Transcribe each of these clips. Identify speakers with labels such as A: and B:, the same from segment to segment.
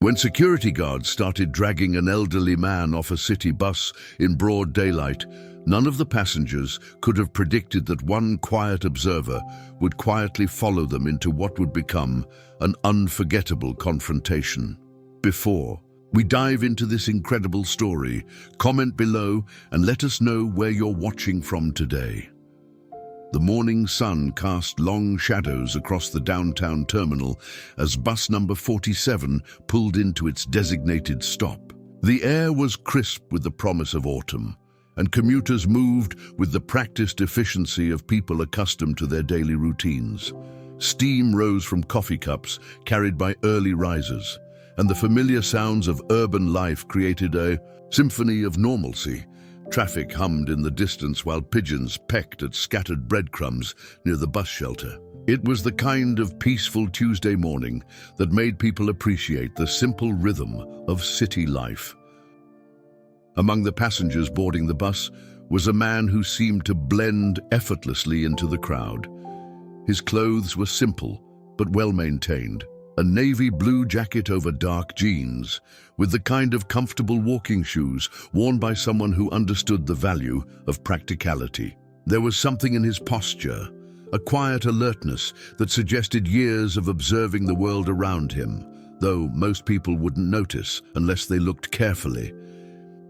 A: When security guards started dragging an elderly man off a city bus in broad daylight, none of the passengers could have predicted that one quiet observer would quietly follow them into what would become an unforgettable confrontation. Before we dive into this incredible story, comment below and let us know where you're watching from today. The morning sun cast long shadows across the downtown terminal as bus number 47 pulled into its designated stop. The air was crisp with the promise of autumn, and commuters moved with the practiced efficiency of people accustomed to their daily routines. Steam rose from coffee cups carried by early risers, and the familiar sounds of urban life created a symphony of normalcy. Traffic hummed in the distance while pigeons pecked at scattered breadcrumbs near the bus shelter. It was the kind of peaceful Tuesday morning that made people appreciate the simple rhythm of city life. Among the passengers boarding the bus was a man who seemed to blend effortlessly into the crowd. His clothes were simple but well-maintained. A navy blue jacket over dark jeans, with the kind of comfortable walking shoes worn by someone who understood the value of practicality. There was something in his posture, a quiet alertness that suggested years of observing the world around him, though most people wouldn't notice unless they looked carefully.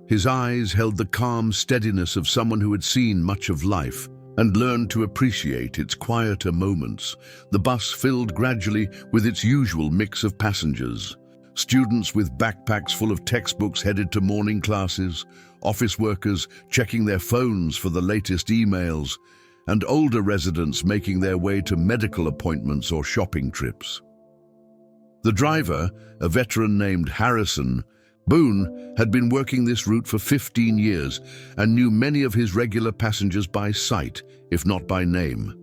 A: His eyes held the calm steadiness of someone who had seen much of life and learned to appreciate its quieter moments. The bus filled gradually with its usual mix of passengers. Students with backpacks full of textbooks headed to morning classes, office workers checking their phones for the latest emails, and older residents making their way to medical appointments or shopping trips. The driver, a veteran named Harrison Boone, had been working this route for 15 years and knew many of his regular passengers by sight, if not by name.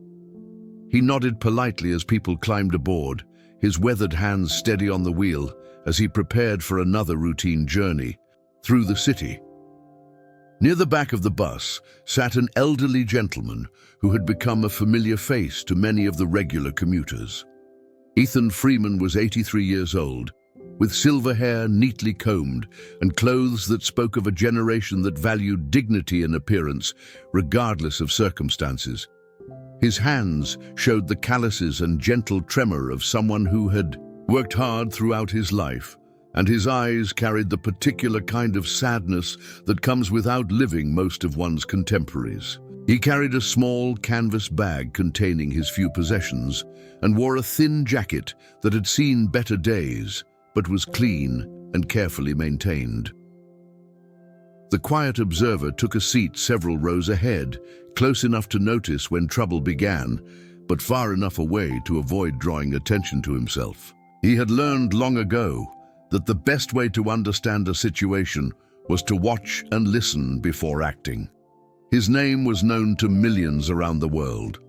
A: He nodded politely as people climbed aboard, his weathered hands steady on the wheel as he prepared for another routine journey through the city. Near the back of the bus sat an elderly gentleman who had become a familiar face to many of the regular commuters. Ethan Freeman was 83 years old, with silver hair neatly combed and clothes that spoke of a generation that valued dignity and appearance regardless of circumstances. His hands showed the calluses and gentle tremor of someone who had worked hard throughout his life, and his eyes carried the particular kind of sadness that comes with outliving most of one's contemporaries. He carried a small canvas bag containing his few possessions and wore a thin jacket that had seen better days, but was clean and carefully maintained. The quiet observer took a seat several rows ahead, close enough to notice when trouble began, but far enough away to avoid drawing attention to himself. He had learned long ago that the best way to understand a situation was to watch and listen before acting. His name was known to millions around the world,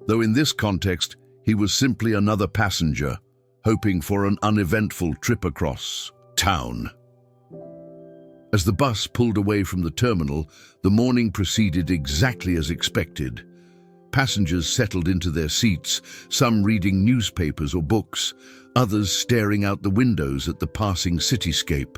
A: though in this context he was simply another passenger hoping for an uneventful trip across town. As the bus pulled away from the terminal, the morning proceeded exactly as expected. Passengers settled into their seats, some reading newspapers or books, others staring out the windows at the passing cityscape.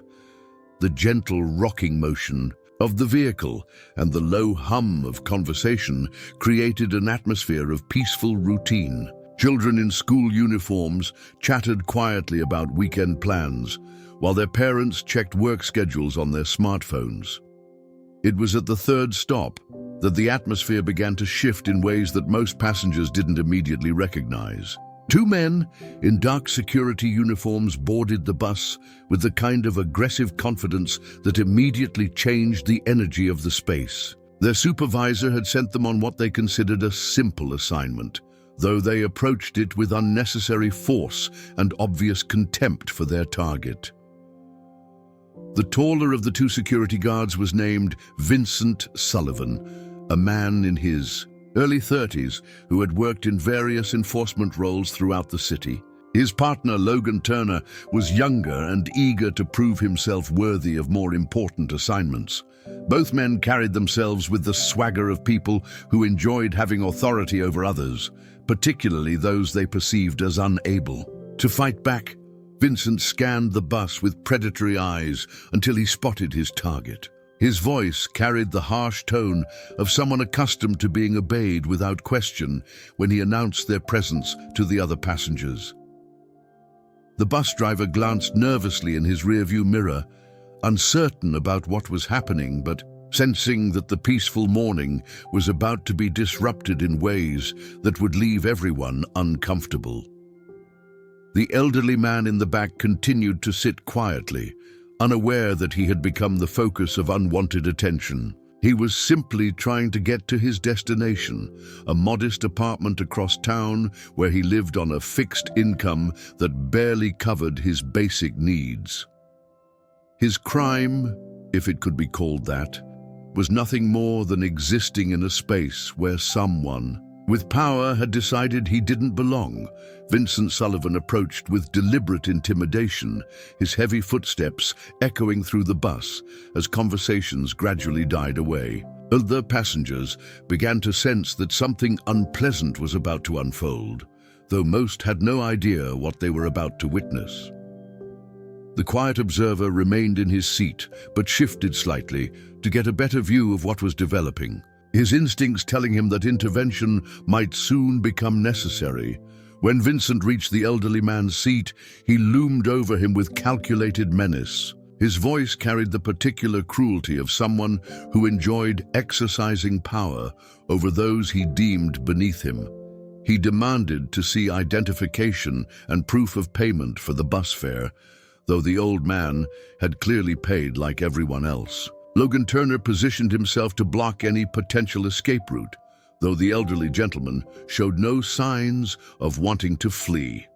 A: The gentle rocking motion of the vehicle and the low hum of conversation created an atmosphere of peaceful routine. Children in school uniforms chatted quietly about weekend plans, while their parents checked work schedules on their smartphones. It was at the third stop that the atmosphere began to shift in ways that most passengers didn't immediately recognize. Two men in dark security uniforms boarded the bus with the kind of aggressive confidence that immediately changed the energy of the space. Their supervisor had sent them on what they considered a simple assignment, though they approached it with unnecessary force and obvious contempt for their target. The taller of the two security guards was named Vincent Sullivan, a man in his early 30s who had worked in various enforcement roles throughout the city. His partner, Logan Turner, was younger and eager to prove himself worthy of more important assignments. Both men carried themselves with the swagger of people who enjoyed having authority over others, particularly those they perceived as unable to fight back. Vincent scanned the bus with predatory eyes until he spotted his target. His voice carried the harsh tone of someone accustomed to being obeyed without question when he announced their presence to the other passengers. The bus driver glanced nervously in his rearview mirror, uncertain about what was happening, but sensing that the peaceful morning was about to be disrupted in ways that would leave everyone uncomfortable. The elderly man in the back continued to sit quietly, unaware that he had become the focus of unwanted attention. He was simply trying to get to his destination, a modest apartment across town where he lived on a fixed income that barely covered his basic needs. His crime, if it could be called that, was nothing more than existing in a space where someone with power had decided he didn't belong. Vincent Sullivan approached with deliberate intimidation, his heavy footsteps echoing through the bus as conversations gradually died away. Other passengers began to sense that something unpleasant was about to unfold, though most had no idea what they were about to witness. The quiet observer remained in his seat, but shifted slightly to get a better view of what was developing, his instincts telling him that intervention might soon become necessary. When Vincent reached the elderly man's seat, he loomed over him with calculated menace. His voice carried the particular cruelty of someone who enjoyed exercising power over those he deemed beneath him. He demanded to see identification and proof of payment for the bus fare, though the old man had clearly paid like everyone else. Logan Turner positioned himself to block any potential escape route, though the elderly gentleman showed no signs of wanting to flee.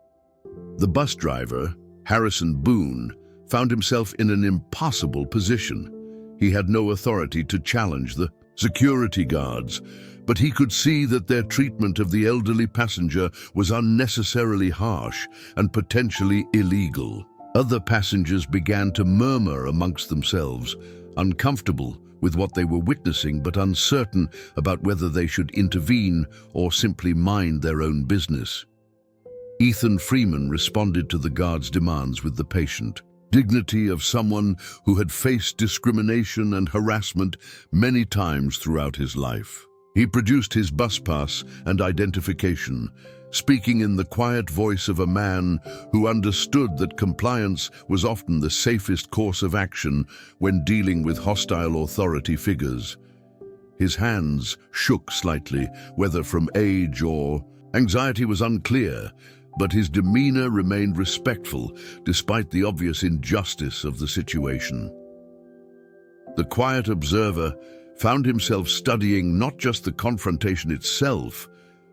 A: The bus driver, Harrison Boone, found himself in an impossible position. He had no authority to challenge the security guards, but he could see that their treatment of the elderly passenger was unnecessarily harsh and potentially illegal. Other passengers began to murmur amongst themselves, uncomfortable with what they were witnessing but uncertain about whether they should intervene or simply mind their own business. Ethan Freeman responded to the guard's demands with the patient dignity of someone who had faced discrimination and harassment many times throughout his life. He produced his bus pass and identification, speaking in the quiet voice of a man who understood that compliance was often the safest course of action when dealing with hostile authority figures. His hands shook slightly, whether from age or anxiety was unclear, but his demeanor remained respectful despite the obvious injustice of the situation. The quiet observer found himself studying not just the confrontation itself,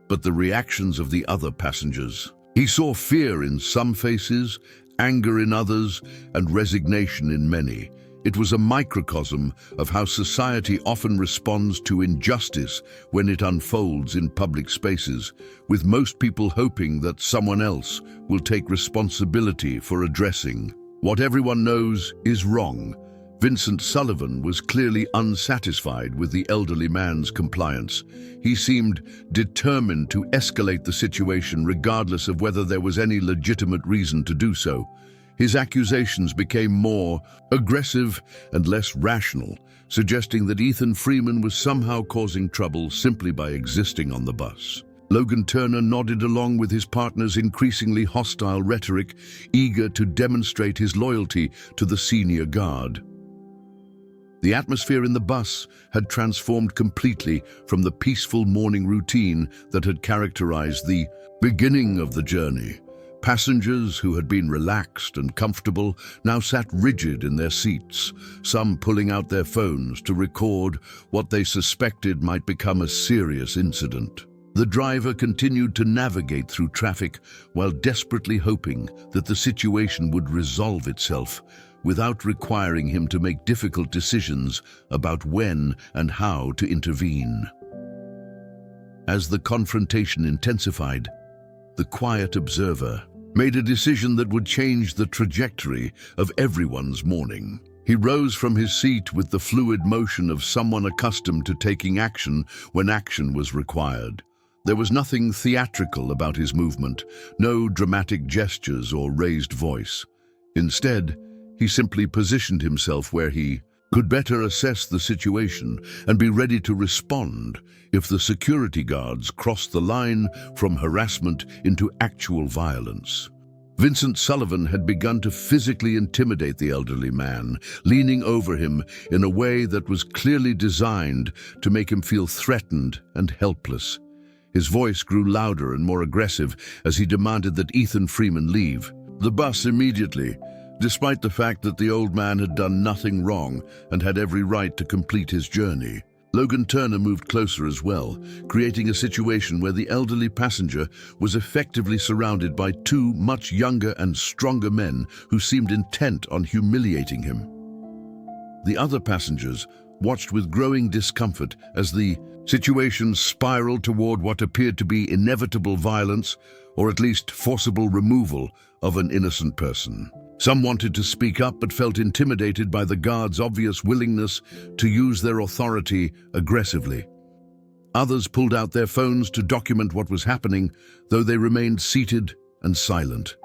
A: but the reactions of the other passengers. He saw fear in some faces, anger in others, and resignation in many. It was a microcosm of how society often responds to injustice when it unfolds in public spaces, with most people hoping that someone else will take responsibility for addressing what everyone knows is wrong. Vincent Sullivan was clearly unsatisfied with the elderly man's compliance. He seemed determined to escalate the situation regardless of whether there was any legitimate reason to do so. His accusations became more aggressive and less rational, suggesting that Ethan Freeman was somehow causing trouble simply by existing on the bus. Logan Turner nodded along with his partner's increasingly hostile rhetoric, eager to demonstrate his loyalty to the senior guard. The atmosphere in the bus had transformed completely from the peaceful morning routine that had characterized the beginning of the journey. Passengers who had been relaxed and comfortable now sat rigid in their seats, some pulling out their phones to record what they suspected might become a serious incident. The driver continued to navigate through traffic while desperately hoping that the situation would resolve itself without requiring him to make difficult decisions about when and how to intervene. As the confrontation intensified, the quiet observer made a decision that would change the trajectory of everyone's morning. He rose from his seat with the fluid motion of someone accustomed to taking action when action was required. There was nothing theatrical about his movement, no dramatic gestures or raised voice. Instead, he simply positioned himself where he could better assess the situation and be ready to respond if the security guards crossed the line from harassment into actual violence. Vincent Sullivan had begun to physically intimidate the elderly man, leaning over him in a way that was clearly designed to make him feel threatened and helpless. His voice grew louder and more aggressive as he demanded that Ethan Freeman leave the bus immediately, despite the fact that the old man had done nothing wrong and had every right to complete his journey. Logan Turner moved closer as well, creating a situation where the elderly passenger was effectively surrounded by two much younger and stronger men who seemed intent on humiliating him. The other passengers watched with growing discomfort as the situation spiraled toward what appeared to be inevitable violence, or at least forcible removal of an innocent person. Some wanted to speak up but felt intimidated by the guards' obvious willingness to use their authority aggressively. Others pulled out their phones to document what was happening, though they remained seated and silent.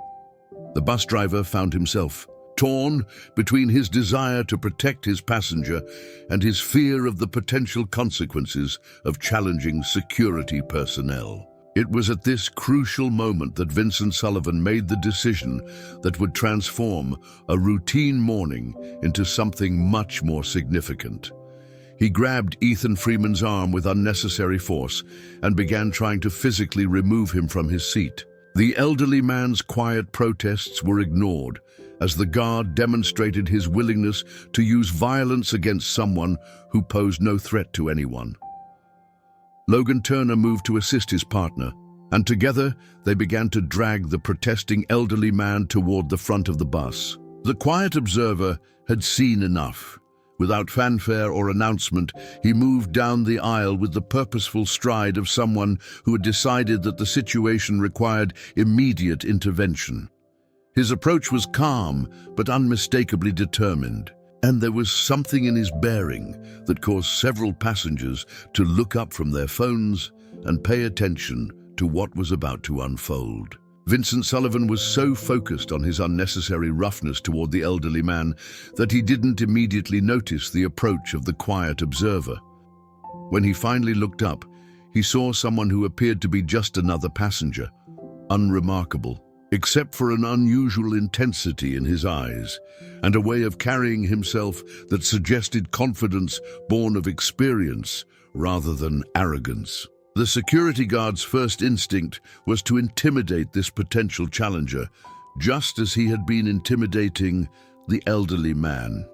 A: The bus driver found himself torn between his desire to protect his passenger and his fear of the potential consequences of challenging security personnel. It was at this crucial moment that Vincent Sullivan made the decision that would transform a routine morning into something much more significant. He grabbed Ethan Freeman's arm with unnecessary force and began trying to physically remove him from his seat. The elderly man's quiet protests were ignored as the guard demonstrated his willingness to use violence against someone who posed no threat to anyone. Logan Turner moved to assist his partner, and together they began to drag the protesting elderly man toward the front of the bus. The quiet observer had seen enough. Without fanfare or announcement, he moved down the aisle with the purposeful stride of someone who had decided that the situation required immediate intervention. His approach was calm but unmistakably determined, and there was something in his bearing that caused several passengers to look up from their phones and pay attention to what was about to unfold. Vincent Sullivan was so focused on his unnecessary roughness toward the elderly man that he didn't immediately notice the approach of the quiet observer. When he finally looked up, he saw someone who appeared to be just another passenger, unremarkable, except for an unusual intensity in his eyes and a way of carrying himself that suggested confidence born of experience rather than arrogance. The security guard's first instinct was to intimidate this potential challenger, just as he had been intimidating the elderly man.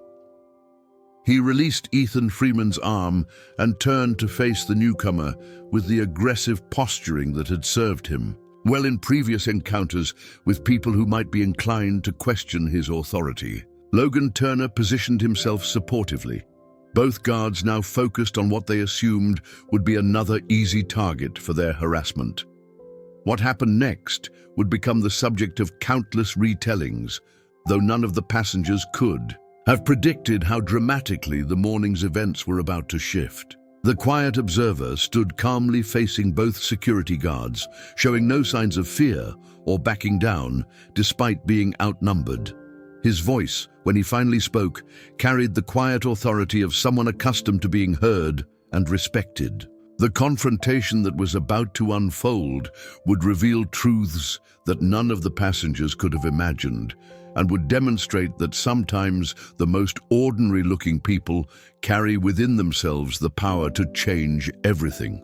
A: He released Ethan Freeman's arm and turned to face the newcomer with the aggressive posturing that had served him well in previous encounters with people who might be inclined to question his authority. Logan Turner positioned himself supportively. Both guards now focused on what they assumed would be another easy target for their harassment. What happened next would become the subject of countless retellings, though none of the passengers could have predicted how dramatically the morning's events were about to shift. The quiet observer stood calmly facing both security guards, showing no signs of fear or backing down despite being outnumbered. His voice, when he finally spoke, carried the quiet authority of someone accustomed to being heard and respected. The confrontation that was about to unfold would reveal truths that none of the passengers could have imagined, and would demonstrate that sometimes the most ordinary-looking people carry within themselves the power to change everything.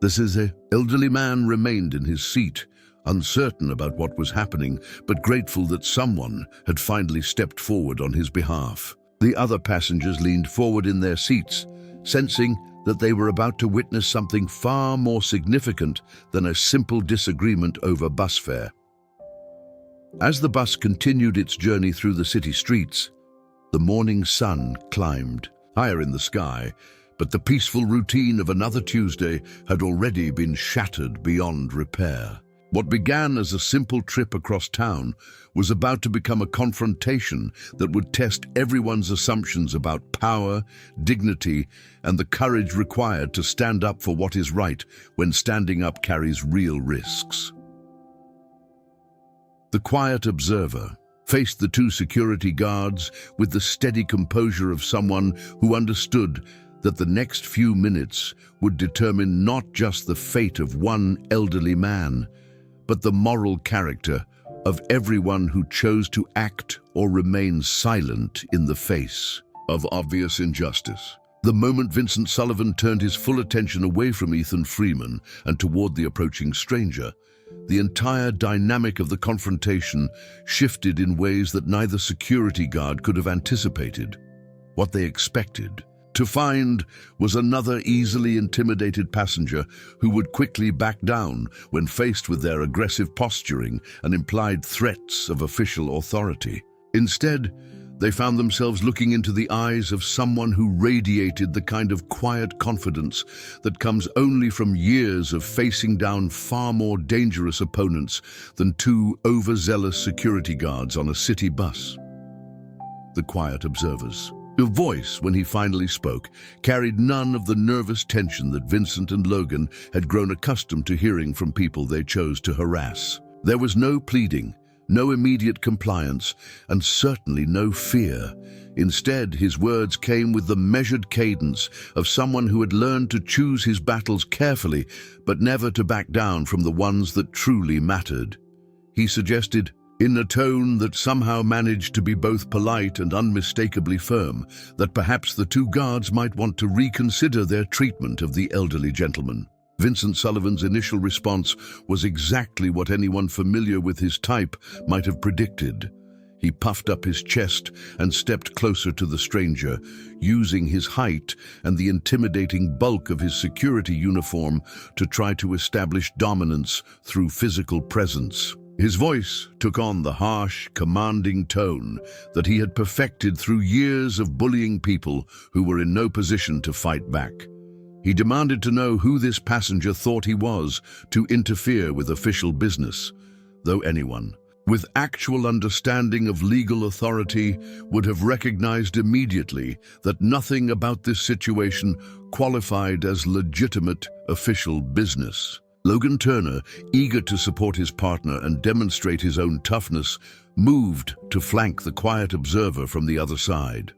A: The elderly man remained in his seat, uncertain about what was happening, but grateful that someone had finally stepped forward on his behalf. The other passengers leaned forward in their seats, sensing that they were about to witness something far more significant than a simple disagreement over bus fare. As the bus continued its journey through the city streets, the morning sun climbed higher in the sky, but the peaceful routine of another Tuesday had already been shattered beyond repair. What began as a simple trip across town was about to become a confrontation that would test everyone's assumptions about power, dignity, and the courage required to stand up for what is right when standing up carries real risks. The quiet observer faced the two security guards with the steady composure of someone who understood that the next few minutes would determine not just the fate of one elderly man, but the moral character of everyone who chose to act or remain silent in the face of obvious injustice. The moment Vincent Sullivan turned his full attention away from Ethan Freeman and toward the approaching stranger, the entire dynamic of the confrontation shifted in ways that neither security guard could have anticipated. What they expected to find was another easily intimidated passenger who would quickly back down when faced with their aggressive posturing and implied threats of official authority. Instead, they found themselves looking into the eyes of someone who radiated the kind of quiet confidence that comes only from years of facing down far more dangerous opponents than two overzealous security guards on a city bus. The quiet observers. His voice, when he finally spoke, carried none of the nervous tension that Vincent and Logan had grown accustomed to hearing from people they chose to harass. There was no pleading, no immediate compliance, and certainly no fear. Instead, his words came with the measured cadence of someone who had learned to choose his battles carefully, but never to back down from the ones that truly mattered. He suggested, in a tone that somehow managed to be both polite and unmistakably firm, that perhaps the two guards might want to reconsider their treatment of the elderly gentleman. Vincent Sullivan's initial response was exactly what anyone familiar with his type might have predicted. He puffed up his chest and stepped closer to the stranger, using his height and the intimidating bulk of his security uniform to try to establish dominance through physical presence. His voice took on the harsh, commanding tone that he had perfected through years of bullying people who were in no position to fight back. He demanded to know who this passenger thought he was to interfere with official business, though anyone with actual understanding of legal authority would have recognized immediately that nothing about this situation qualified as legitimate official business. Logan Turner, eager to support his partner and demonstrate his own toughness, moved to flank the quiet observer from the other side.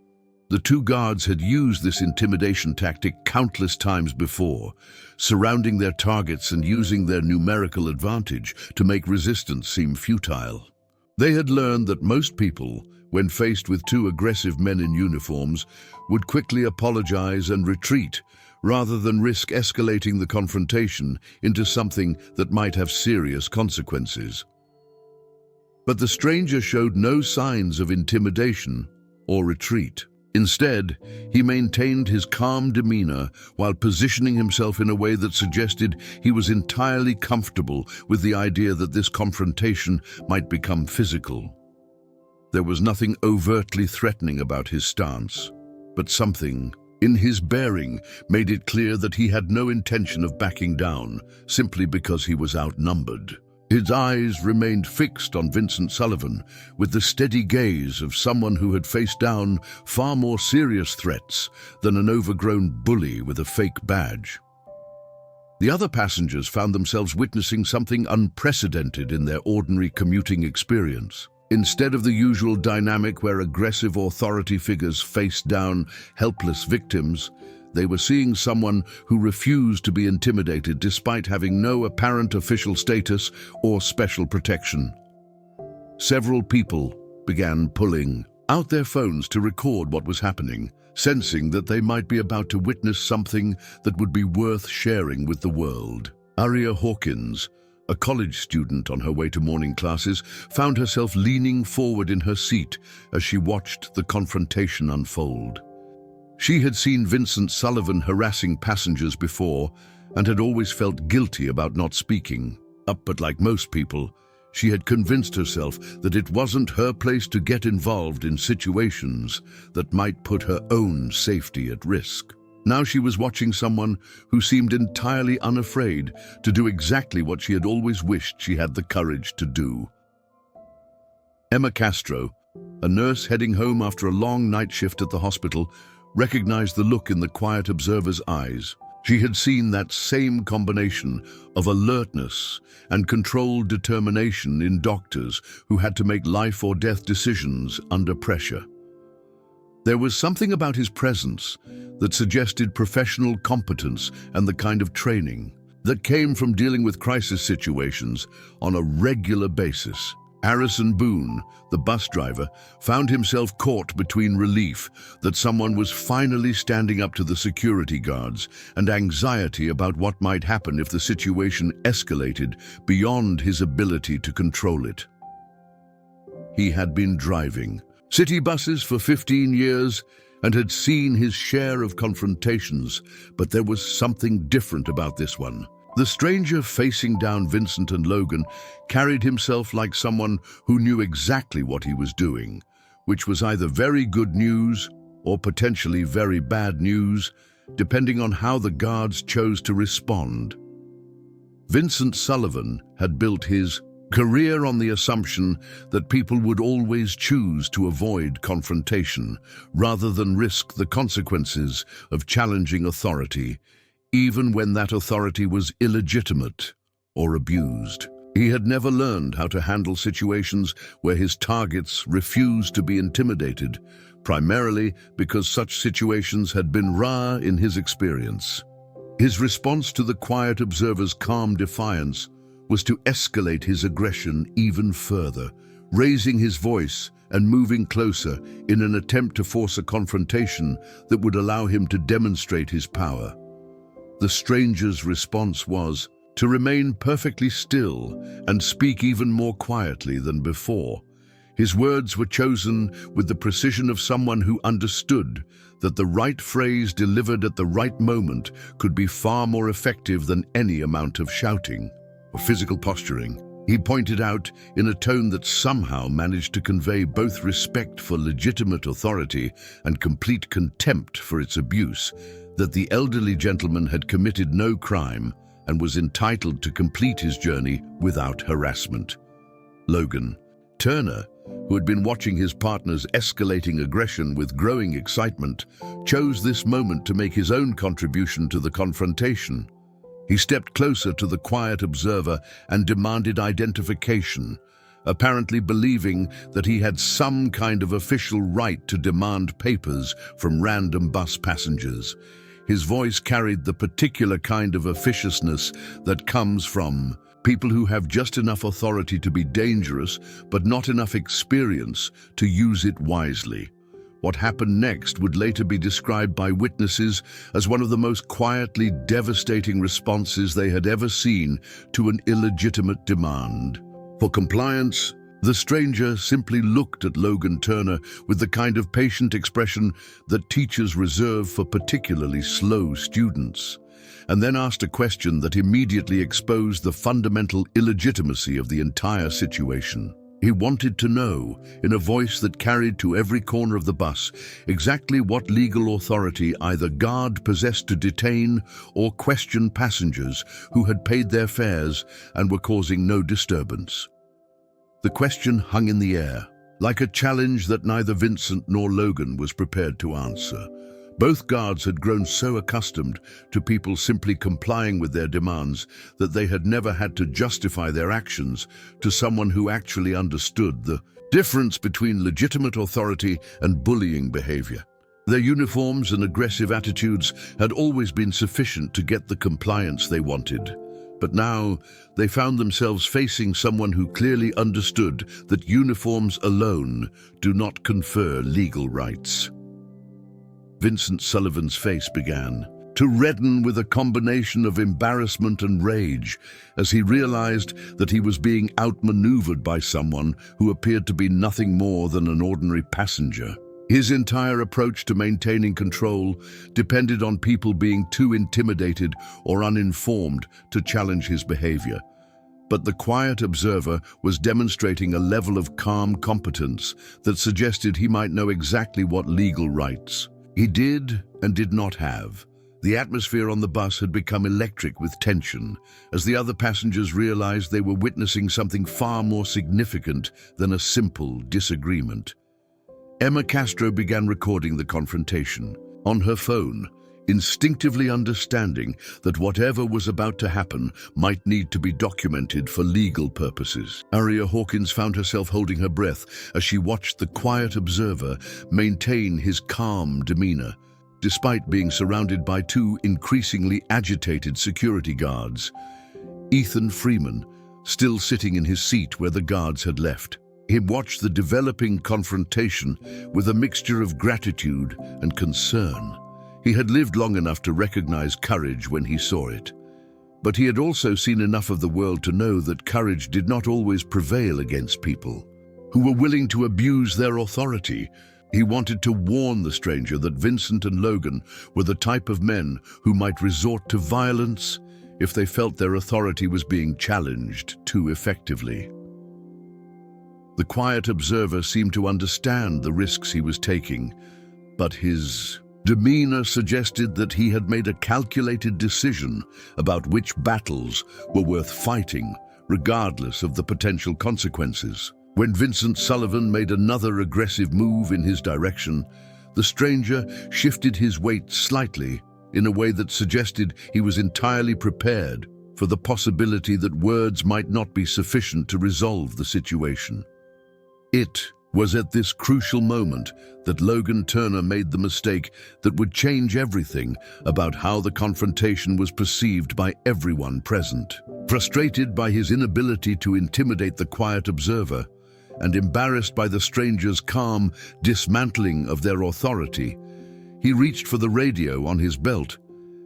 A: The two guards had used this intimidation tactic countless times before, surrounding their targets and using their numerical advantage to make resistance seem futile. They had learned that most people, when faced with two aggressive men in uniforms, would quickly apologize and retreat, rather than risk escalating the confrontation into something that might have serious consequences. But the stranger showed no signs of intimidation or retreat. Instead, he maintained his calm demeanor while positioning himself in a way that suggested he was entirely comfortable with the idea that this confrontation might become physical. There was nothing overtly threatening about his stance, but something in his bearing made it clear that he had no intention of backing down simply because he was outnumbered. His eyes remained fixed on Vincent Sullivan with the steady gaze of someone who had faced down far more serious threats than an overgrown bully with a fake badge. The other passengers found themselves witnessing something unprecedented in their ordinary commuting experience. Instead of the usual dynamic where aggressive authority figures faced down helpless victims, they were seeing someone who refused to be intimidated despite having no apparent official status or special protection. Several people began pulling out their phones to record what was happening, sensing that they might be about to witness something that would be worth sharing with the world. Aria Hawkins, a college student on her way to morning classes, found herself leaning forward in her seat as she watched the confrontation unfold. She had seen Vincent Sullivan harassing passengers before and had always felt guilty about not speaking up, but like most people, she had convinced herself that it wasn't her place to get involved in situations that might put her own safety at risk. Now she was watching someone who seemed entirely unafraid to do exactly what she had always wished she had the courage to do. Emma Castro, a nurse heading home after a long night shift at the hospital, recognized the look in the quiet observer's eyes. She had seen that same combination of alertness and controlled determination in doctors who had to make life or death decisions under pressure. There was something about his presence that suggested professional competence and the kind of training that came from dealing with crisis situations on a regular basis. Harrison Boone, the bus driver, found himself caught between relief that someone was finally standing up to the security guards and anxiety about what might happen if the situation escalated beyond his ability to control it. He had been driving city buses for 15 years and had seen his share of confrontations, but there was something different about this one. The stranger facing down Vincent and Logan carried himself like someone who knew exactly what he was doing, which was either very good news or potentially very bad news, depending on how the guards chose to respond. Vincent Sullivan had built his career on the assumption that people would always choose to avoid confrontation rather than risk the consequences of challenging authority, even when that authority was illegitimate or abused. He had never learned how to handle situations where his targets refused to be intimidated, primarily because such situations had been rare in his experience. His response to the quiet observer's calm defiance was to escalate his aggression even further, raising his voice and moving closer in an attempt to force a confrontation that would allow him to demonstrate his power. The stranger's response was to remain perfectly still and speak even more quietly than before. His words were chosen with the precision of someone who understood that the right phrase delivered at the right moment could be far more effective than any amount of shouting or physical posturing. He pointed out, in a tone that somehow managed to convey both respect for legitimate authority and complete contempt for its abuse, that the elderly gentleman had committed no crime and was entitled to complete his journey without harassment. Logan Turner, who had been watching his partner's escalating aggression with growing excitement, chose this moment to make his own contribution to the confrontation. He stepped closer to the quiet observer and demanded identification, apparently believing that he had some kind of official right to demand papers from random bus passengers. His voice carried the particular kind of officiousness that comes from people who have just enough authority to be dangerous, but not enough experience to use it wisely. What happened next would later be described by witnesses as one of the most quietly devastating responses they had ever seen to an illegitimate demand. For compliance, the stranger simply looked at Logan Turner with the kind of patient expression that teachers reserve for particularly slow students, and then asked a question that immediately exposed the fundamental illegitimacy of the entire situation. He wanted to know, in a voice that carried to every corner of the bus, exactly what legal authority either guard possessed to detain or question passengers who had paid their fares and were causing no disturbance. The question hung in the air, like a challenge that neither Vincent nor Logan was prepared to answer. Both guards had grown so accustomed to people simply complying with their demands that they had never had to justify their actions to someone who actually understood the difference between legitimate authority and bullying behavior. Their uniforms and aggressive attitudes had always been sufficient to get the compliance they wanted. But now they found themselves facing someone who clearly understood that uniforms alone do not confer legal rights. Vincent Sullivan's face began to redden with a combination of embarrassment and rage as he realized that he was being outmaneuvered by someone who appeared to be nothing more than an ordinary passenger. His entire approach to maintaining control depended on people being too intimidated or uninformed to challenge his behavior. But the quiet observer was demonstrating a level of calm competence that suggested he might know exactly what legal rights he did and did not have. The atmosphere on the bus had become electric with tension, as the other passengers realized they were witnessing something far more significant than a simple disagreement. Emma Castro began recording the confrontation on her phone, instinctively understanding that whatever was about to happen might need to be documented for legal purposes. Aria Hawkins found herself holding her breath as she watched the quiet observer maintain his calm demeanor, despite being surrounded by two increasingly agitated security guards. Ethan Freeman, still sitting in his seat where the guards had left. He watched the developing confrontation with a mixture of gratitude and concern. He had lived long enough to recognize courage when he saw it. But he had also seen enough of the world to know that courage did not always prevail against people who were willing to abuse their authority. He wanted to warn the stranger that Vincent and Logan were the type of men who might resort to violence if they felt their authority was being challenged too effectively. The quiet observer seemed to understand the risks he was taking, but his demeanor suggested that he had made a calculated decision about which battles were worth fighting, regardless of the potential consequences. When Vincent Sullivan made another aggressive move in his direction, the stranger shifted his weight slightly in a way that suggested he was entirely prepared for the possibility that words might not be sufficient to resolve the situation. It was at this crucial moment that Logan Turner made the mistake that would change everything about how the confrontation was perceived by everyone present. Frustrated by his inability to intimidate the quiet observer, and embarrassed by the stranger's calm dismantling of their authority, he reached for the radio on his belt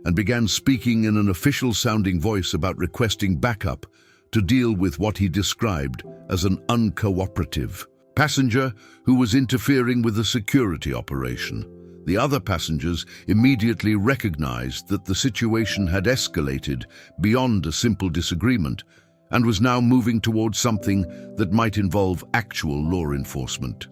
A: and began speaking in an official-sounding voice about requesting backup to deal with what he described as an uncooperative passenger who was interfering with a security operation. The other passengers immediately recognized that the situation had escalated beyond a simple disagreement and was now moving towards something that might involve actual law enforcement.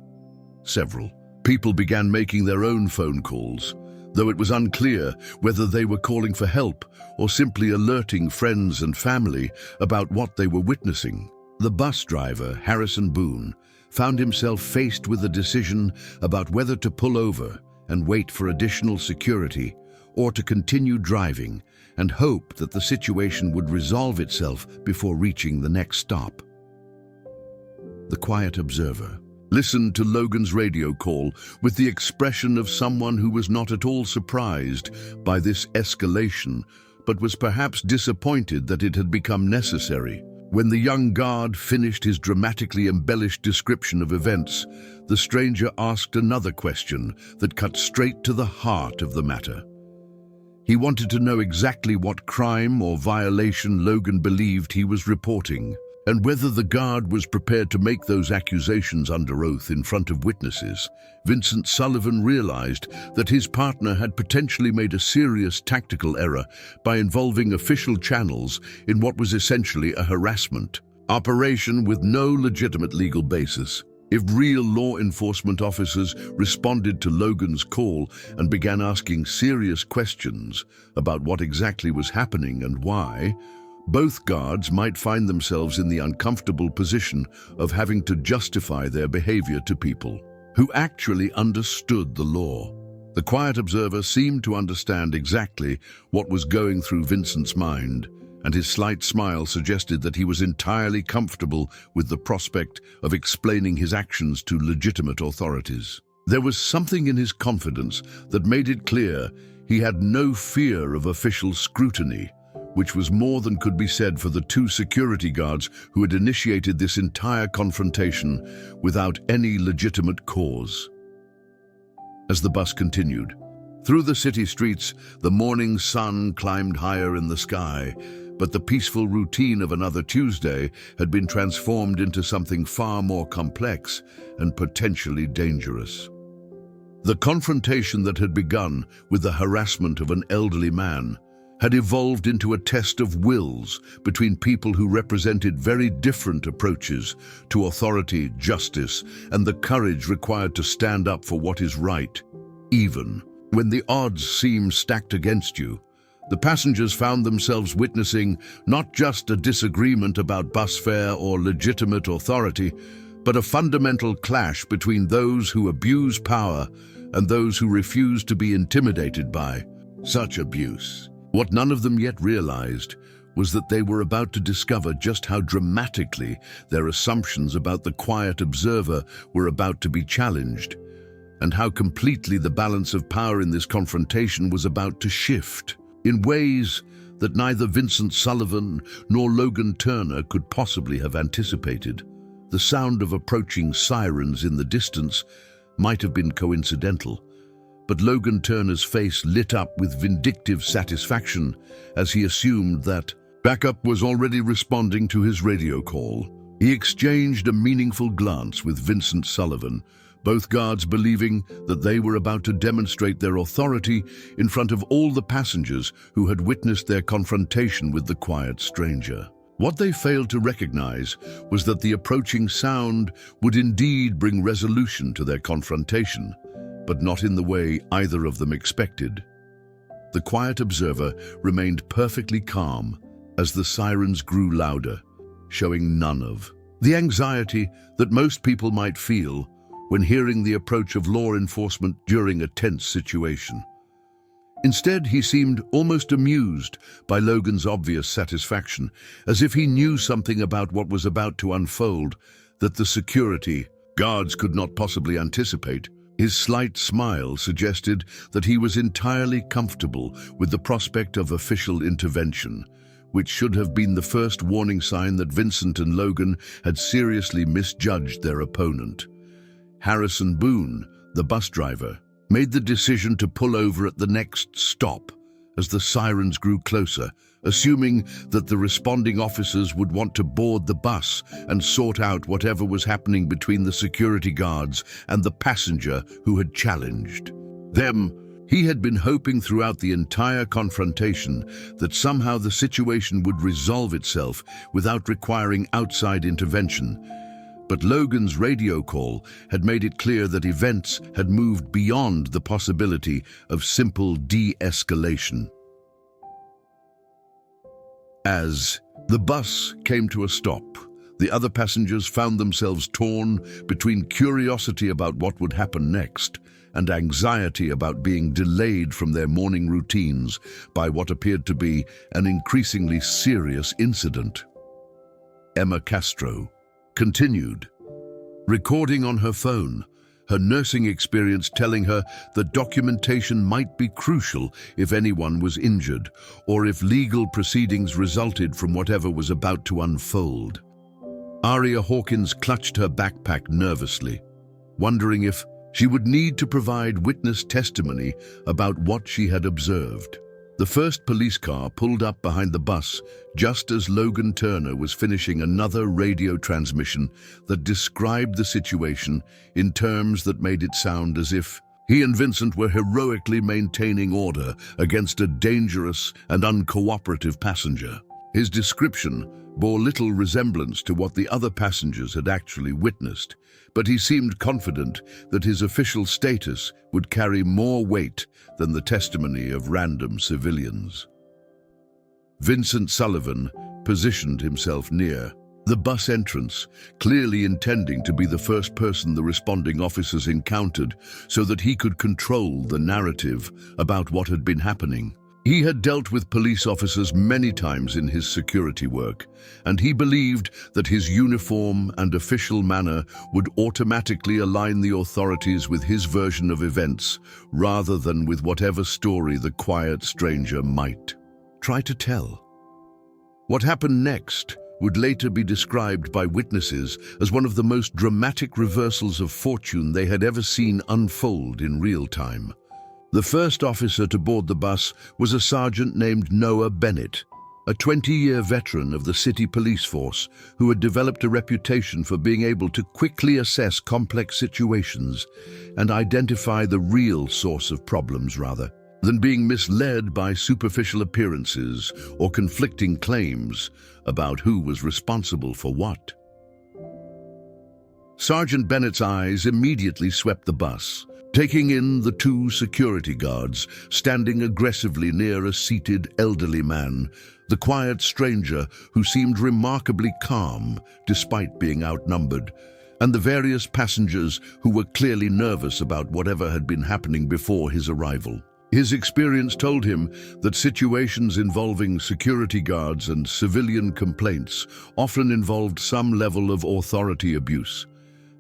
A: Several people began making their own phone calls, though it was unclear whether they were calling for help or simply alerting friends and family about what they were witnessing. The bus driver, Harrison Boone, found himself faced with a decision about whether to pull over and wait for additional security or to continue driving and hope that the situation would resolve itself before reaching the next stop. The quiet observer listened to Logan's radio call with the expression of someone who was not at all surprised by this escalation, but was perhaps disappointed that it had become necessary. When the young guard finished his dramatically embellished description of events, the stranger asked another question that cut straight to the heart of the matter. He wanted to know exactly what crime or violation Logan believed he was reporting, and whether the guard was prepared to make those accusations under oath in front of witnesses. Vincent Sullivan realized that his partner had potentially made a serious tactical error by involving official channels in what was essentially a harassment operation with no legitimate legal basis. If real law enforcement officers responded to Logan's call and began asking serious questions about what exactly was happening and why, both guards might find themselves in the uncomfortable position of having to justify their behavior to people who actually understood the law. The quiet observer seemed to understand exactly what was going through Vincent's mind, and his slight smile suggested that he was entirely comfortable with the prospect of explaining his actions to legitimate authorities. There was something in his confidence that made it clear he had no fear of official scrutiny, which was more than could be said for the two security guards who had initiated this entire confrontation without any legitimate cause. As the bus continued through the city streets, the morning sun climbed higher in the sky, but the peaceful routine of another Tuesday had been transformed into something far more complex and potentially dangerous. The confrontation that had begun with the harassment of an elderly man had evolved into a test of wills between people who represented very different approaches to authority, justice, and the courage required to stand up for what is right, even When the odds seemed stacked against you, the passengers found themselves witnessing not just a disagreement about bus fare or legitimate authority, but a fundamental clash between those who abuse power and those who refuse to be intimidated by such abuse. What none of them yet realized was that they were about to discover just how dramatically their assumptions about the quiet observer were about to be challenged, and how completely the balance of power in this confrontation was about to shift in ways that neither Vincent Sullivan nor Logan Turner could possibly have anticipated. The sound of approaching sirens in the distance might have been coincidental, but Logan Turner's face lit up with vindictive satisfaction as he assumed that backup was already responding to his radio call. He exchanged a meaningful glance with Vincent Sullivan, both guards believing that they were about to demonstrate their authority in front of all the passengers who had witnessed their confrontation with the quiet stranger. What they failed to recognize was that the approaching sound would indeed bring resolution to their confrontation, but not in the way either of them expected. The quiet observer remained perfectly calm as the sirens grew louder, showing none of the anxiety that most people might feel when hearing the approach of law enforcement during a tense situation. Instead, he seemed almost amused by Logan's obvious satisfaction, as if he knew something about what was about to unfold that the security guards could not possibly anticipate. His slight smile suggested that he was entirely comfortable with the prospect of official intervention, which should have been the first warning sign that Vincent and Logan had seriously misjudged their opponent. Harrison Boone, the bus driver, made the decision to pull over at the next stop as the sirens grew closer, assuming that the responding officers would want to board the bus and sort out whatever was happening between the security guards and the passenger who had challenged them. He had been hoping throughout the entire confrontation that somehow the situation would resolve itself without requiring outside intervention. But Logan's radio call had made it clear that events had moved beyond the possibility of simple de-escalation. As the bus came to a stop, the other passengers found themselves torn between curiosity about what would happen next and anxiety about being delayed from their morning routines by what appeared to be an increasingly serious incident. Emma Castro continued, recording on her phone, her nursing experience telling her that documentation might be crucial if anyone was injured or if legal proceedings resulted from whatever was about to unfold. Aria Hawkins clutched her backpack nervously, wondering if she would need to provide witness testimony about what she had observed. The first police car pulled up behind the bus just as Logan Turner was finishing another radio transmission that described the situation in terms that made it sound as if he and Vincent were heroically maintaining order against a dangerous and uncooperative passenger. His description bore little resemblance to what the other passengers had actually witnessed, but he seemed confident that his official status would carry more weight than the testimony of random civilians. Vincent Sullivan positioned himself near the bus entrance, clearly intending to be the first person the responding officers encountered so that he could control the narrative about what had been happening. He had dealt with police officers many times in his security work, and he believed that his uniform and official manner would automatically align the authorities with his version of events, rather than with whatever story the quiet stranger might try to tell. What happened next would later be described by witnesses as one of the most dramatic reversals of fortune they had ever seen unfold in real time. The first officer to board the bus was a sergeant named Noah Bennett, a 20-year veteran of the city police force who had developed a reputation for being able to quickly assess complex situations and identify the real source of problems rather than being misled by superficial appearances or conflicting claims about who was responsible for what. Sergeant Bennett's eyes immediately swept the bus, taking in the two security guards standing aggressively near a seated elderly man, the quiet stranger who seemed remarkably calm despite being outnumbered, and the various passengers who were clearly nervous about whatever had been happening before his arrival. His experience told him that situations involving security guards and civilian complaints often involved some level of authority abuse.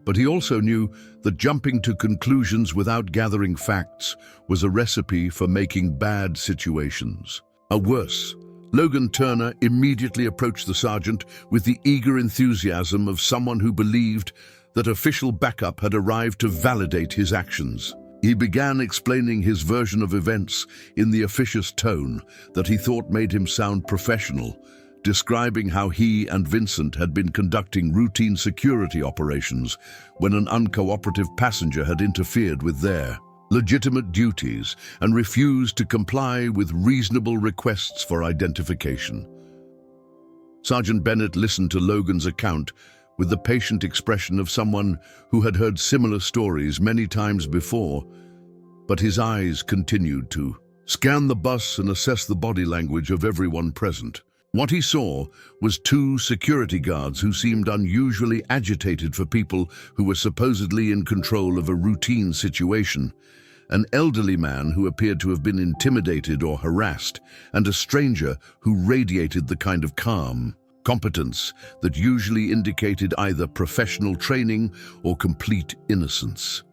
A: But he also knew that jumping to conclusions without gathering facts was a recipe for making bad situations. Worse, Logan Turner immediately approached the sergeant with the eager enthusiasm of someone who believed that official backup had arrived to validate his actions. He began explaining his version of events in the officious tone that he thought made him sound professional, describing how he and Vincent had been conducting routine security operations when an uncooperative passenger had interfered with their legitimate duties and refused to comply with reasonable requests for identification. Sergeant Bennett listened to Logan's account with the patient expression of someone who had heard similar stories many times before, but his eyes continued to scan the bus and assess the body language of everyone present. What he saw was two security guards who seemed unusually agitated for people who were supposedly in control of a routine situation, an elderly man who appeared to have been intimidated or harassed, and a stranger who radiated the kind of calm, competence that usually indicated either professional training or complete innocence.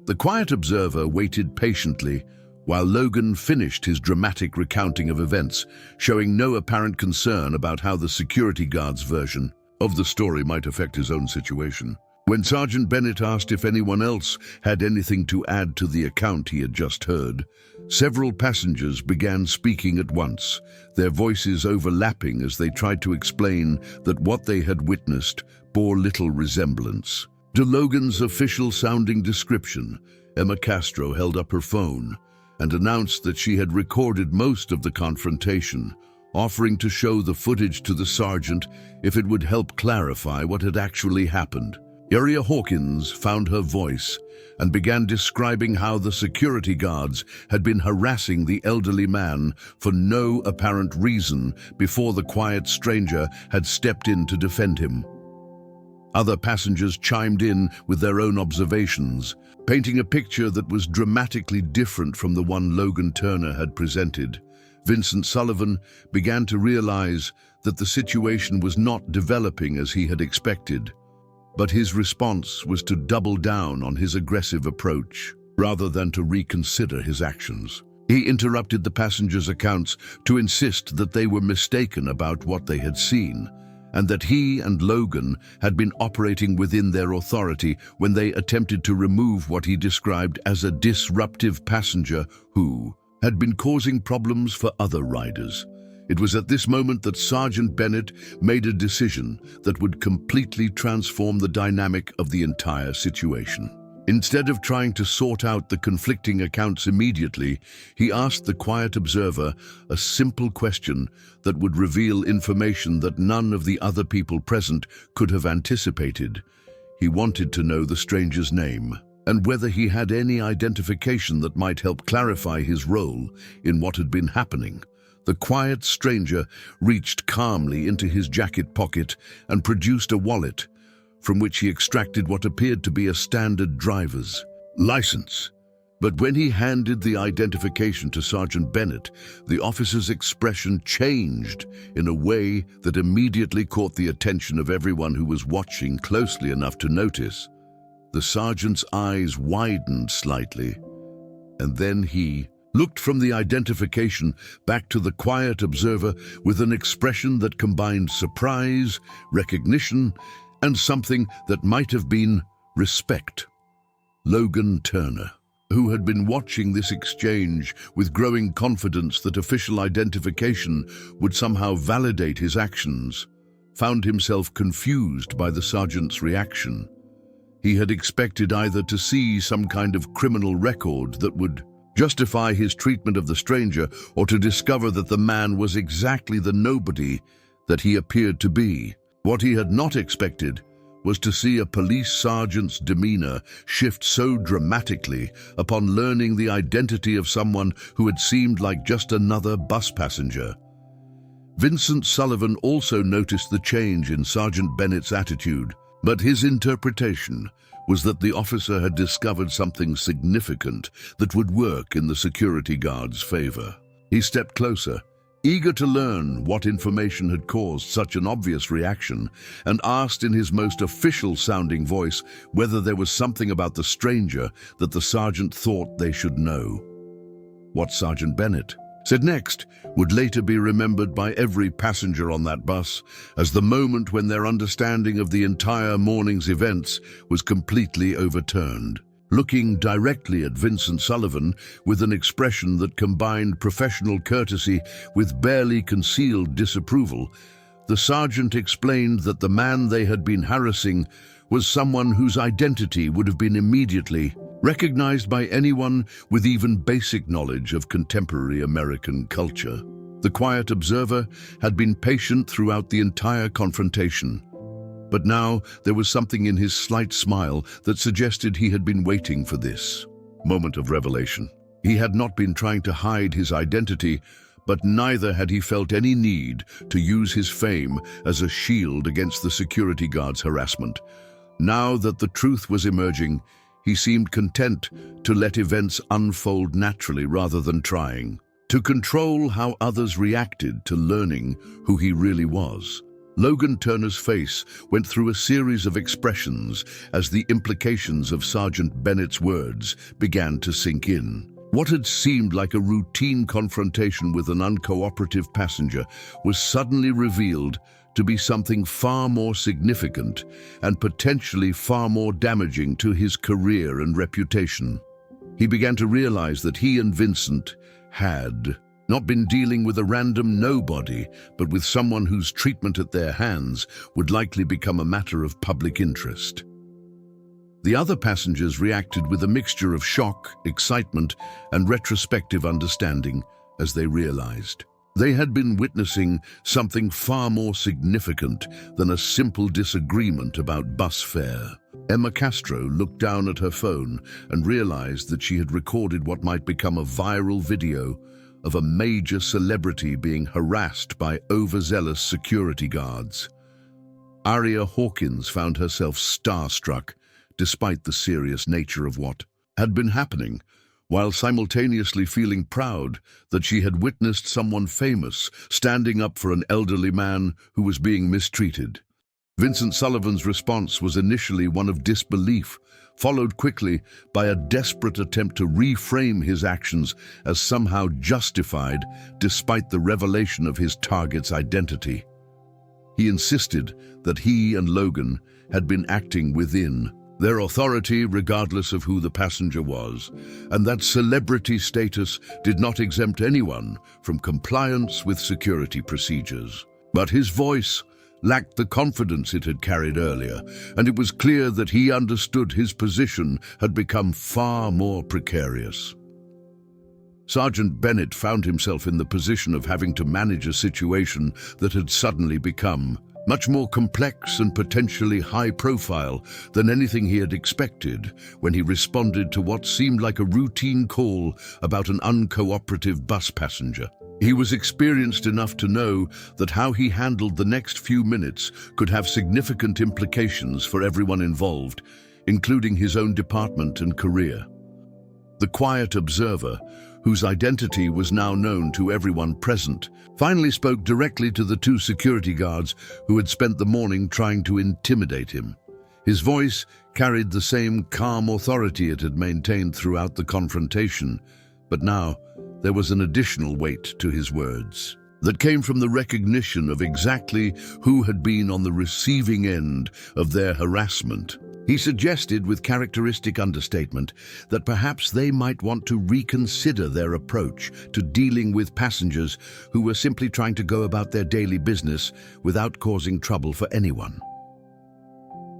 A: The quiet observer waited patiently while Logan finished his dramatic recounting of events, showing no apparent concern about how the security guard's version of the story might affect his own situation. When Sergeant Bennett asked if anyone else had anything to add to the account he had just heard, several passengers began speaking at once, their voices overlapping as they tried to explain that what they had witnessed bore little resemblance to Logan's official-sounding description. Emma Castro held up her phone and announced that she had recorded most of the confrontation, offering to show the footage to the sergeant if it would help clarify what had actually happened. Area Hawkins found her voice and began describing how the security guards had been harassing the elderly man for no apparent reason before the quiet stranger had stepped in to defend him. Other passengers chimed in with their own observations, painting a picture that was dramatically different from the one Logan Turner had presented. Vincent Sullivan began to realize that the situation was not developing as he had expected, but his response was to double down on his aggressive approach, rather than to reconsider his actions. He interrupted the passengers' accounts to insist that they were mistaken about what they had seen, and that he and Logan had been operating within their authority when they attempted to remove what he described as a disruptive passenger who had been causing problems for other riders. It was at this moment that Sergeant Bennett made a decision that would completely transform the dynamic of the entire situation. Instead of trying to sort out the conflicting accounts immediately, he asked the quiet observer a simple question that would reveal information that none of the other people present could have anticipated. He wanted to know the stranger's name and whether he had any identification that might help clarify his role in what had been happening. The quiet stranger reached calmly into his jacket pocket and produced a wallet, from which he extracted what appeared to be a standard driver's license. But when he handed the identification to Sergeant Bennett, the officer's expression changed in a way that immediately caught the attention of everyone who was watching closely enough to notice. The sergeant's eyes widened slightly, and then he looked from the identification back to the quiet observer with an expression that combined surprise, recognition, and something that might have been respect. Logan Turner, who had been watching this exchange with growing confidence that official identification would somehow validate his actions, found himself confused by the sergeant's reaction. He had expected either to see some kind of criminal record that would justify his treatment of the stranger, or to discover that the man was exactly the nobody that he appeared to be. What he had not expected was to see a police sergeant's demeanor shift so dramatically upon learning the identity of someone who had seemed like just another bus passenger. Vincent Sullivan also noticed the change in Sergeant Bennett's attitude, but his interpretation was that the officer had discovered something significant that would work in the security guard's favor. He stepped closer, eager to learn what information had caused such an obvious reaction, and asked in his most official-sounding voice whether there was something about the stranger that the sergeant thought they should know. What Sergeant Bennett said next would later be remembered by every passenger on that bus as the moment when their understanding of the entire morning's events was completely overturned. Looking directly at Vincent Sullivan with an expression that combined professional courtesy with barely concealed disapproval, the sergeant explained that the man they had been harassing was someone whose identity would have been immediately recognized by anyone with even basic knowledge of contemporary American culture. The quiet observer had been patient throughout the entire confrontation, but now there was something in his slight smile that suggested he had been waiting for this moment of revelation. He had not been trying to hide his identity, but neither had he felt any need to use his fame as a shield against the security guard's harassment. Now that the truth was emerging, he seemed content to let events unfold naturally rather than trying to control how others reacted to learning who he really was. Logan Turner's face went through a series of expressions as the implications of Sergeant Bennett's words began to sink in. What had seemed like a routine confrontation with an uncooperative passenger was suddenly revealed to be something far more significant and potentially far more damaging to his career and reputation. He began to realize that he and Vincent had not been dealing with a random nobody, but with someone whose treatment at their hands would likely become a matter of public interest. The other passengers reacted with a mixture of shock, excitement, and retrospective understanding as they realized they had been witnessing something far more significant than a simple disagreement about bus fare. Emma Castro looked down at her phone and realized that she had recorded what might become a viral video of a major celebrity being harassed by overzealous security guards. Aria Hawkins found herself starstruck despite the serious nature of what had been happening, while simultaneously feeling proud that she had witnessed someone famous standing up for an elderly man who was being mistreated. Vincent Sullivan's response was initially one of disbelief, followed quickly by a desperate attempt to reframe his actions as somehow justified despite the revelation of his target's identity. He insisted that he and Logan had been acting within their authority regardless of who the passenger was, and that celebrity status did not exempt anyone from compliance with security procedures. But his voice lacked the confidence it had carried earlier, and it was clear that he understood his position had become far more precarious. Sergeant Bennett found himself in the position of having to manage a situation that had suddenly become much more complex and potentially high-profile than anything he had expected when he responded to what seemed like a routine call about an uncooperative bus passenger. He was experienced enough to know that how he handled the next few minutes could have significant implications for everyone involved, including his own department and career. The quiet observer, whose identity was now known to everyone present, finally spoke directly to the two security guards who had spent the morning trying to intimidate him. His voice carried the same calm authority it had maintained throughout the confrontation, but now there was an additional weight to his words that came from the recognition of exactly who had been on the receiving end of their harassment. He suggested with characteristic understatement that perhaps they might want to reconsider their approach to dealing with passengers who were simply trying to go about their daily business without causing trouble for anyone.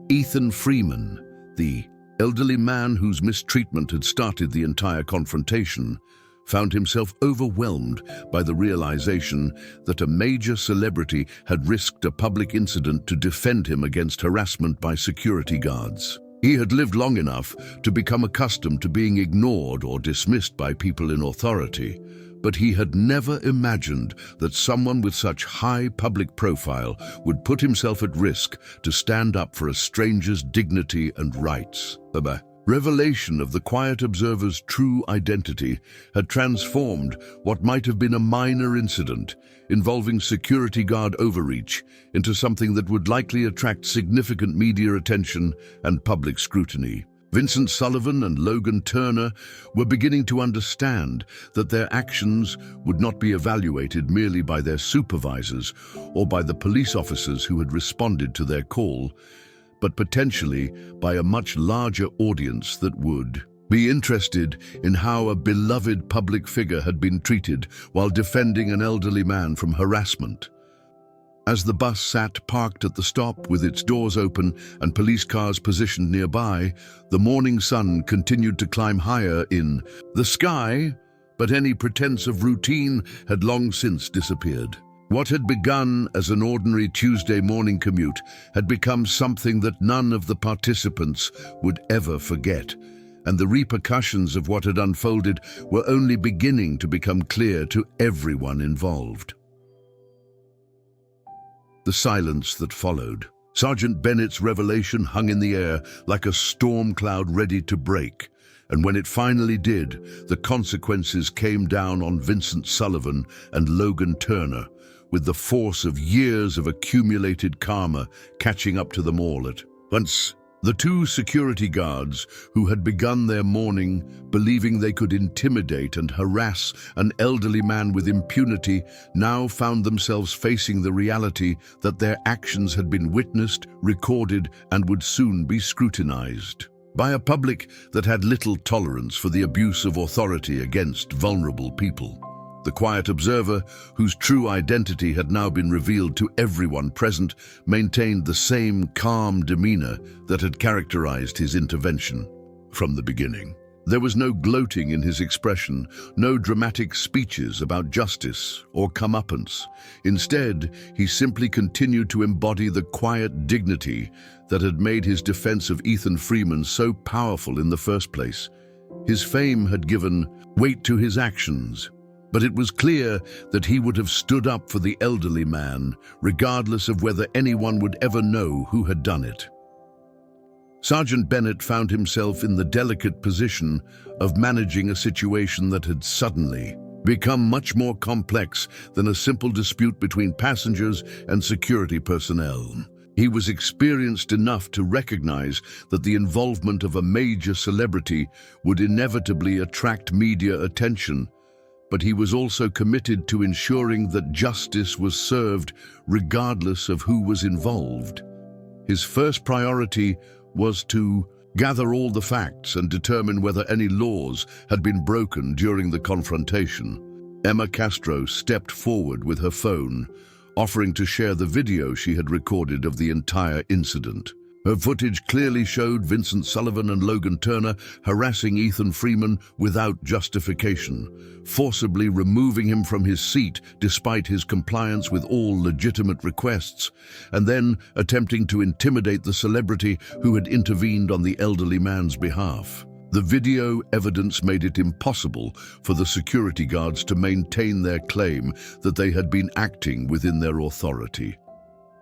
A: Ethan Freeman, the elderly man whose mistreatment had started the entire confrontation, found himself overwhelmed by the realization that a major celebrity had risked a public incident to defend him against harassment by security guards. He had lived long enough to become accustomed to being ignored or dismissed by people in authority, but he had never imagined that someone with such high public profile would put himself at risk to stand up for a stranger's dignity and rights. The revelation of the quiet observer's true identity had transformed what might have been a minor incident involving security guard overreach into something that would likely attract significant media attention and public scrutiny. Vincent Sullivan and Logan Turner were beginning to understand that their actions would not be evaluated merely by their supervisors or by the police officers who had responded to their call, but potentially by a much larger audience that would be interested in how a beloved public figure had been treated while defending an elderly man from harassment. As the bus sat parked at the stop with its doors open and police cars positioned nearby, the morning sun continued to climb higher in the sky, but any pretense of routine had long since disappeared. What had begun as an ordinary Tuesday morning commute had become something that none of the participants would ever forget, and the repercussions of what had unfolded were only beginning to become clear to everyone involved. The silence that followed. Sergeant Bennett's revelation hung in the air like a storm cloud ready to break, and when it finally did, the consequences came down on Vincent Sullivan and Logan Turner, with the force of years of accumulated karma catching up to them all at once. The two security guards who had begun their morning believing they could intimidate and harass an elderly man with impunity now found themselves facing the reality that their actions had been witnessed, recorded, and would soon be scrutinized by a public that had little tolerance for the abuse of authority against vulnerable people. The quiet observer, whose true identity had now been revealed to everyone present, maintained the same calm demeanor that had characterized his intervention from the beginning. There was no gloating in his expression, no dramatic speeches about justice or comeuppance. Instead, he simply continued to embody the quiet dignity that had made his defense of Ethan Freeman so powerful in the first place. His fame had given weight to his actions, but it was clear that he would have stood up for the elderly man, regardless of whether anyone would ever know who had done it. Sergeant Bennett found himself in the delicate position of managing a situation that had suddenly become much more complex than a simple dispute between passengers and security personnel. He was experienced enough to recognize that the involvement of a major celebrity would inevitably attract media attention, but he was also committed to ensuring that justice was served regardless of who was involved. His first priority was to gather all the facts and determine whether any laws had been broken during the confrontation. Emma Castro stepped forward with her phone, offering to share the video she had recorded of the entire incident. Her footage clearly showed Vincent Sullivan and Logan Turner harassing Ethan Freeman without justification, forcibly removing him from his seat despite his compliance with all legitimate requests, and then attempting to intimidate the celebrity who had intervened on the elderly man's behalf. The video evidence made it impossible for the security guards to maintain their claim that they had been acting within their authority.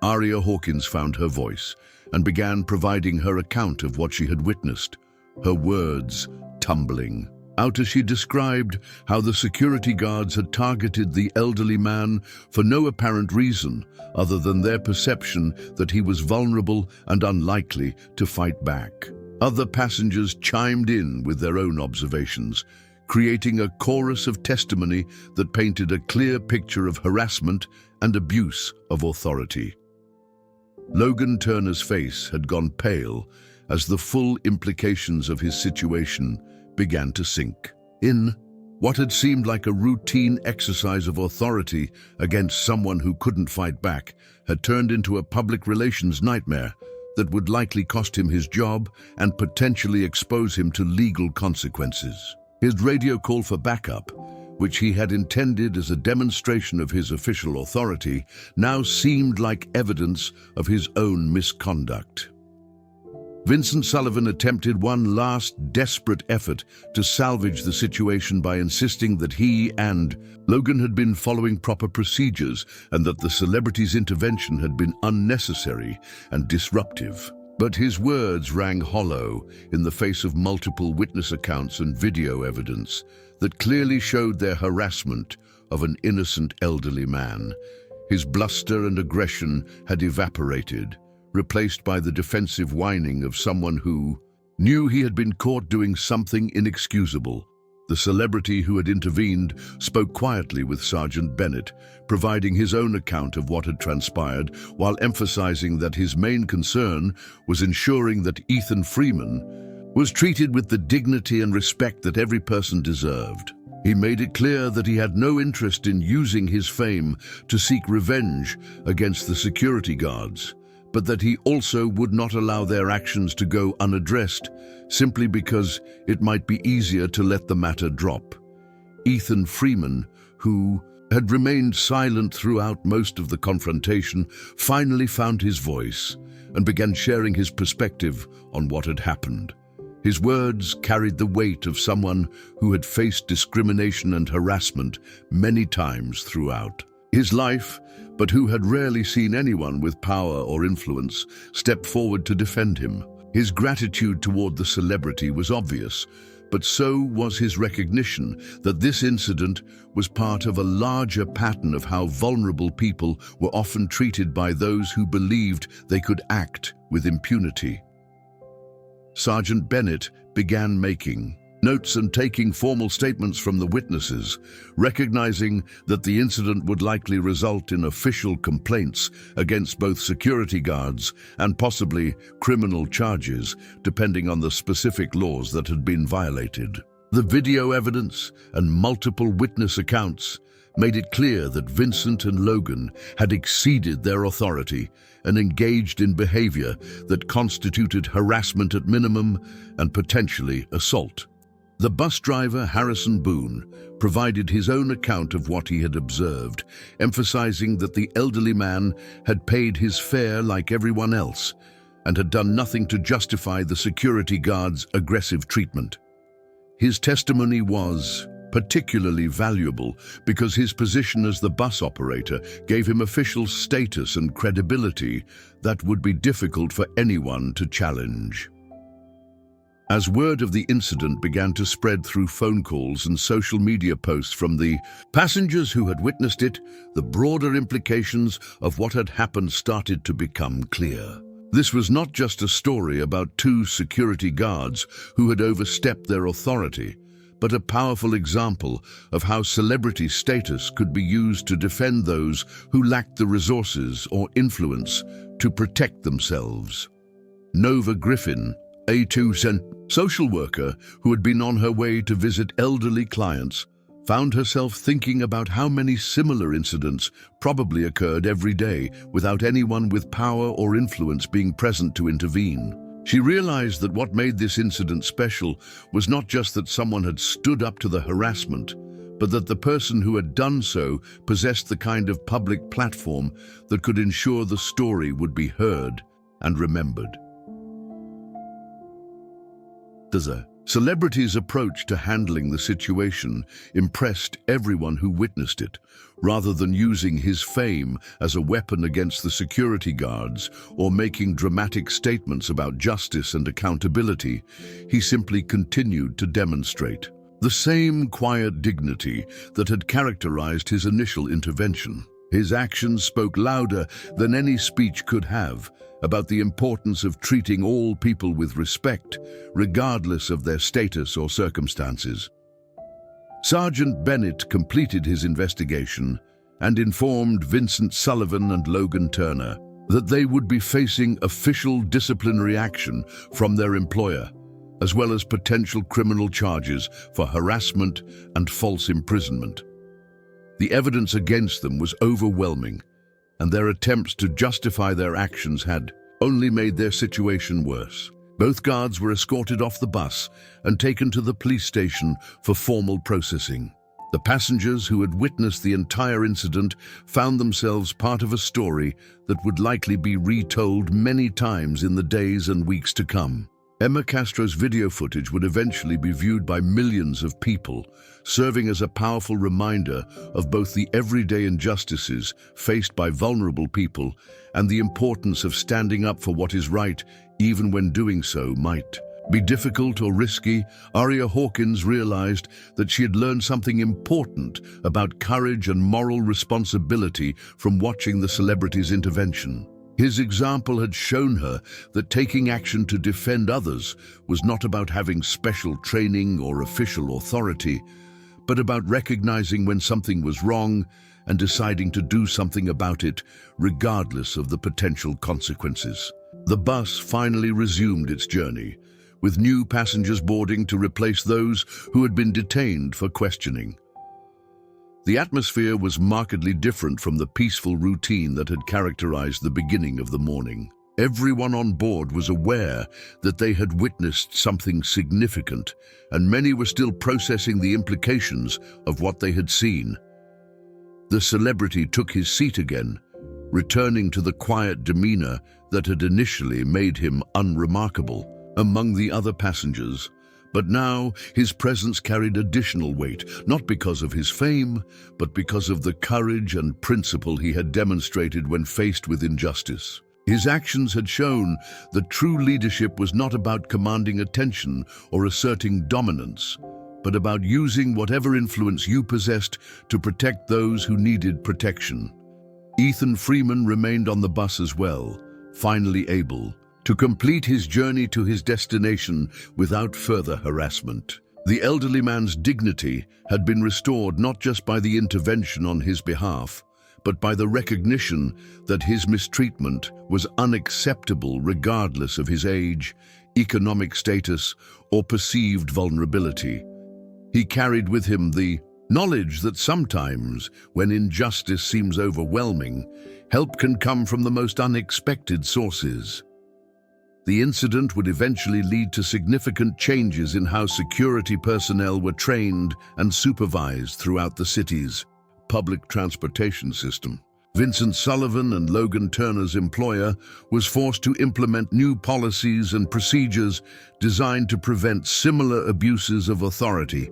A: Aria Hawkins found her voice and began providing her account of what she had witnessed, her words tumbling out as she described how the security guards had targeted the elderly man for no apparent reason other than their perception that he was vulnerable and unlikely to fight back. Other passengers chimed in with their own observations, creating a chorus of testimony that painted a clear picture of harassment and abuse of authority. Logan Turner's face had gone pale as the full implications of his situation began to sink in. What had seemed like a routine exercise of authority against someone who couldn't fight back had turned into a public relations nightmare that would likely cost him his job and potentially expose him to legal consequences. His radio call for backup which he had intended as a demonstration of his official authority, now seemed like evidence of his own misconduct. Vincent Sullivan attempted one last desperate effort to salvage the situation by insisting that he and Logan had been following proper procedures and that the celebrity's intervention had been unnecessary and disruptive. But his words rang hollow in the face of multiple witness accounts and video evidence that clearly showed their harassment of an innocent elderly man. His bluster and aggression had evaporated, replaced by the defensive whining of someone who knew he had been caught doing something inexcusable. The celebrity who had intervened spoke quietly with Sergeant Bennett, providing his own account of what had transpired, while emphasizing that his main concern was ensuring that Ethan Freeman was treated with the dignity and respect that every person deserved. He made it clear that he had no interest in using his fame to seek revenge against the security guards, but that he also would not allow their actions to go unaddressed simply because it might be easier to let the matter drop. Ethan Freeman, who had remained silent throughout most of the confrontation, finally found his voice and began sharing his perspective on what had happened. His words carried the weight of someone who had faced discrimination and harassment many times throughout his life, but who had rarely seen anyone with power or influence step forward to defend him. His gratitude toward the celebrity was obvious, but so was his recognition that this incident was part of a larger pattern of how vulnerable people were often treated by those who believed they could act with impunity. Sergeant Bennett began making notes and taking formal statements from the witnesses, recognizing that the incident would likely result in official complaints against both security guards and possibly criminal charges, depending on the specific laws that had been violated. The video evidence and multiple witness accounts made it clear that Vincent and Logan had exceeded their authority and engaged in behavior that constituted harassment at minimum and potentially assault. The bus driver, Harrison Boone, provided his own account of what he had observed, emphasizing that the elderly man had paid his fare like everyone else and had done nothing to justify the security guard's aggressive treatment. His testimony was particularly valuable because his position as the bus operator gave him official status and credibility that would be difficult for anyone to challenge. As word of the incident began to spread through phone calls and social media posts from the passengers who had witnessed it, the broader implications of what had happened started to become clear. This was not just a story about two security guards who had overstepped their authority, but a powerful example of how celebrity status could be used to defend those who lacked the resources or influence to protect themselves. Nova Griffin, a social worker who had been on her way to visit elderly clients, found herself thinking about how many similar incidents probably occurred every day without anyone with power or influence being present to intervene. She realized that what made this incident special was not just that someone had stood up to the harassment, but that the person who had done so possessed the kind of public platform that could ensure the story would be heard and remembered. The celebrity's approach to handling the situation impressed everyone who witnessed it. Rather than using his fame as a weapon against the security guards or making dramatic statements about justice and accountability, he simply continued to demonstrate the same quiet dignity that had characterized his initial intervention. His actions spoke louder than any speech could have about the importance of treating all people with respect, regardless of their status or circumstances. Sergeant Bennett completed his investigation and informed Vincent Sullivan and Logan Turner that they would be facing official disciplinary action from their employer, as well as potential criminal charges for harassment and false imprisonment. The evidence against them was overwhelming, and their attempts to justify their actions had only made their situation worse. Both guards were escorted off the bus and taken to the police station for formal processing. The passengers who had witnessed the entire incident found themselves part of a story that would likely be retold many times in the days and weeks to come. Emma Castro's video footage would eventually be viewed by millions of people, serving as a powerful reminder of both the everyday injustices faced by vulnerable people and the importance of standing up for what is right, even when doing so might be difficult or risky. Aria Hawkins realized that she had learned something important about courage and moral responsibility from watching the celebrity's intervention. His example had shown her that taking action to defend others was not about having special training or official authority, but about recognizing when something was wrong and deciding to do something about it, regardless of the potential consequences. The bus finally resumed its journey, with new passengers boarding to replace those who had been detained for questioning. The atmosphere was markedly different from the peaceful routine that had characterized the beginning of the morning. Everyone on board was aware that they had witnessed something significant, and many were still processing the implications of what they had seen. The celebrity took his seat again, returning to the quiet demeanor that had initially made him unremarkable among the other passengers. But now his presence carried additional weight, not because of his fame, but because of the courage and principle he had demonstrated when faced with injustice. His actions had shown that true leadership was not about commanding attention or asserting dominance, but about using whatever influence you possessed to protect those who needed protection. Ethan Freeman remained on the bus as well, finally able to complete his journey to his destination without further harassment. The elderly man's dignity had been restored not just by the intervention on his behalf, but by the recognition that his mistreatment was unacceptable regardless of his age, economic status, or perceived vulnerability. He carried with him the knowledge that sometimes, when injustice seems overwhelming, help can come from the most unexpected sources. The incident would eventually lead to significant changes in how security personnel were trained and supervised throughout the city's public transportation system. Vincent Sullivan and Logan Turner's employer was forced to implement new policies and procedures designed to prevent similar abuses of authority,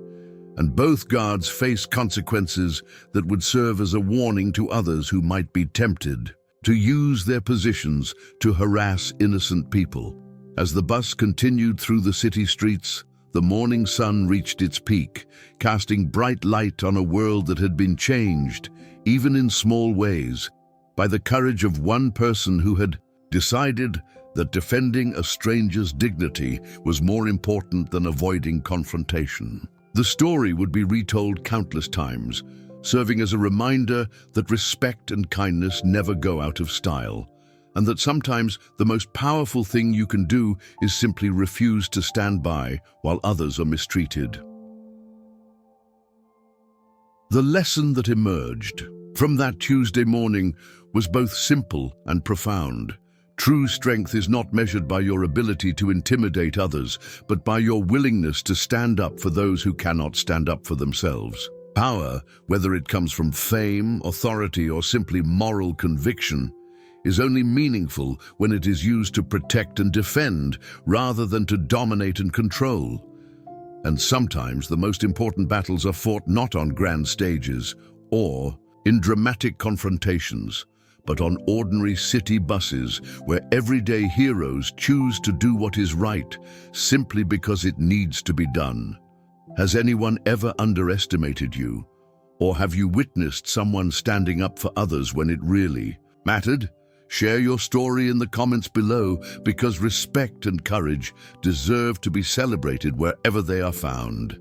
A: and both guards faced consequences that would serve as a warning to others who might be tempted to use their positions to harass innocent people. As the bus continued through the city streets, the morning sun reached its peak, casting bright light on a world that had been changed, even in small ways, by the courage of one person who had decided that defending a stranger's dignity was more important than avoiding confrontation. The story would be retold countless times, serving as a reminder that respect and kindness never go out of style, and that sometimes the most powerful thing you can do is simply refuse to stand by while others are mistreated. The lesson that emerged from that Tuesday morning was both simple and profound. True strength is not measured by your ability to intimidate others, but by your willingness to stand up for those who cannot stand up for themselves. Power, whether it comes from fame, authority, or simply moral conviction, is only meaningful when it is used to protect and defend rather than to dominate and control. And sometimes the most important battles are fought not on grand stages or in dramatic confrontations, but on ordinary city buses where everyday heroes choose to do what is right simply because it needs to be done. Has anyone ever underestimated you? Or have you witnessed someone standing up for others when it really mattered? Share your story in the comments below, because respect and courage deserve to be celebrated wherever they are found.